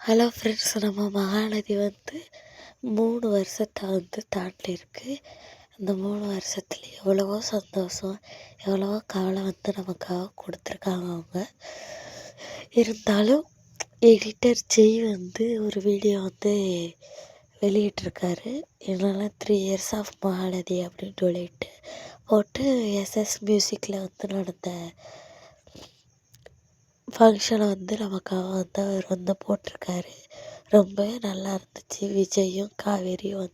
Hello friends, நம்ம மகாநதி 3 வருஷத்தை தாண்டியிருக்கு. அந்த 3 வருஷத்துல எவ்வளவோ சந்தோஷம், எவ்வளவோ கவலை நமக்காக கொடுத்துருக்காங்க அவங்க. இருந்தாலும் எடிட்டர் ஜெய் ஒரு வீடியோ வெளியிட்டிருக்காரு. என்னென்னா 3 years ஆஃப் மகாநதி அப்படின்னு சொல்லிட்டு போட்டு எஸ்எஸ் மியூசிக்கில் நடந்த ஃபங்க்ஷனை நமக்காக அவர் போட்டிருக்காரு. ரொம்பவே நல்லா இருந்துச்சு. விஜயும் காவேரியும்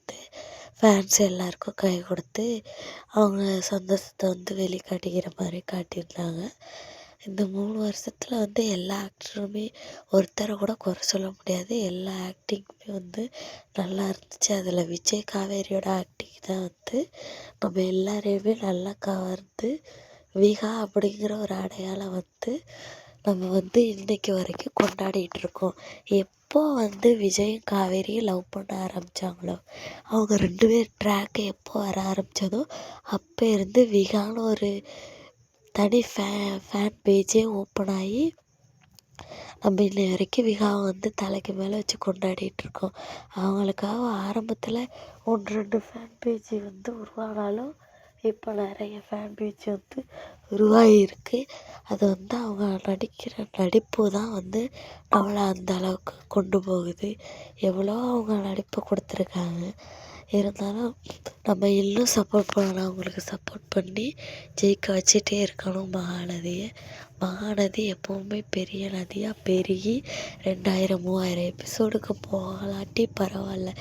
ஃபேன்ஸ் எல்லாருக்கும் கை கொடுத்து அவங்க சந்தோஷத்தை வெளிக்காட்டிக்கிற மாதிரி காட்டியிருந்தாங்க. இந்த 3 வருஷத்தில் எல்லா ஆக்டருமே ஒருத்தரை கூட குறை சொல்ல முடியாது. எல்லா ஆக்டிங்குமே நல்லா இருந்துச்சு. அதில் விஜய் காவேரியோட ஆக்டிங் தான் நம்ம எல்லாரையுமே நல்லா கவர்ந்து விகா அப்படிங்கிற ஒரு அடையாளம் நம்ம இன்றைக்கி வரைக்கும் கொண்டாடிகிட்டு இருக்கோம். எப்போ விஜயும் காவேரியும் லவ் பண்ண ஆரம்பித்தாங்களோ, அவங்க 2 பேர் ட்ராக்கு எப்போ வர ஆரம்பித்ததோ அப்போ இருந்து விகான்னு ஒரு தனி ஃபேன் பேஜே ஓப்பன் ஆகி நம்ம இன்னை வரைக்கும் விகாவை தலைக்கு மேலே வச்சு கொண்டாடிகிட்ருக்கோம். அவங்களுக்காக ஆரம்பத்தில் 1-2 ஃபேன் பேஜ் உருவானாலும் இப்போ நிறைய ஃபேன் பேஜ் உருவாகிருக்கு. அது அவங்க நடிக்கிற நடிப்பு தான் நம்மளை அந்த அளவுக்கு கொண்டு போகுது. எவ்வளோ அவங்க நடிப்பு கொடுத்துருக்காங்க. இருந்தாலும் நம்ம இன்னும் சப்போர்ட் பண்ணலாம், அவங்களுக்கு சப்போர்ட் பண்ணி ஜெயிக்க வச்சுட்டே இருக்கணும் மகாநதி எப்போவுமே பெரிய நதியாக பெருகி 2000-3000 எபிசோடுக்கு போகலாட்டி பரவாயில்ல,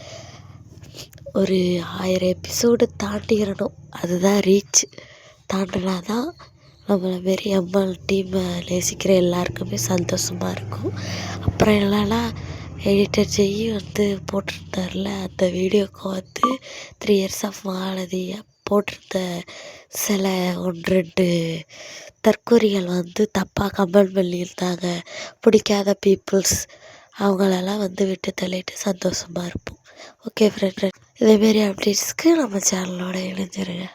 ஒரு 1000 எபிசோடு தாண்டிடணும். அதுதான் ரீச். தாண்டினா தான் நம்மளை மாரி அம்மாள் டீமை நேசிக்கிற எல்லாருக்குமே சந்தோஷமாக இருக்கும். அப்புறம் என்னென்னா எடிட்டர் ஜெய் போட்டிருந்தார்ல, அந்த வீடியோவுக்கு 3 years ஆஃப் மகாநதியை போட்டிருந்த சில 1-2 தற்கொரிகள் தப்பாக கமெண்ட் பண்ணியிருந்தாங்க. பிடிக்காத பீப்புள்ஸ் அவங்களெல்லாம் விட்டு தள்ளிட்டு சந்தோஷமாக இருப்போம். ஓகே ஃப்ரெண்ட், இதேமாரி அப்டேட்ஸ்க்கு நம்ம சேனலோட இணைஞ்சிருங்க.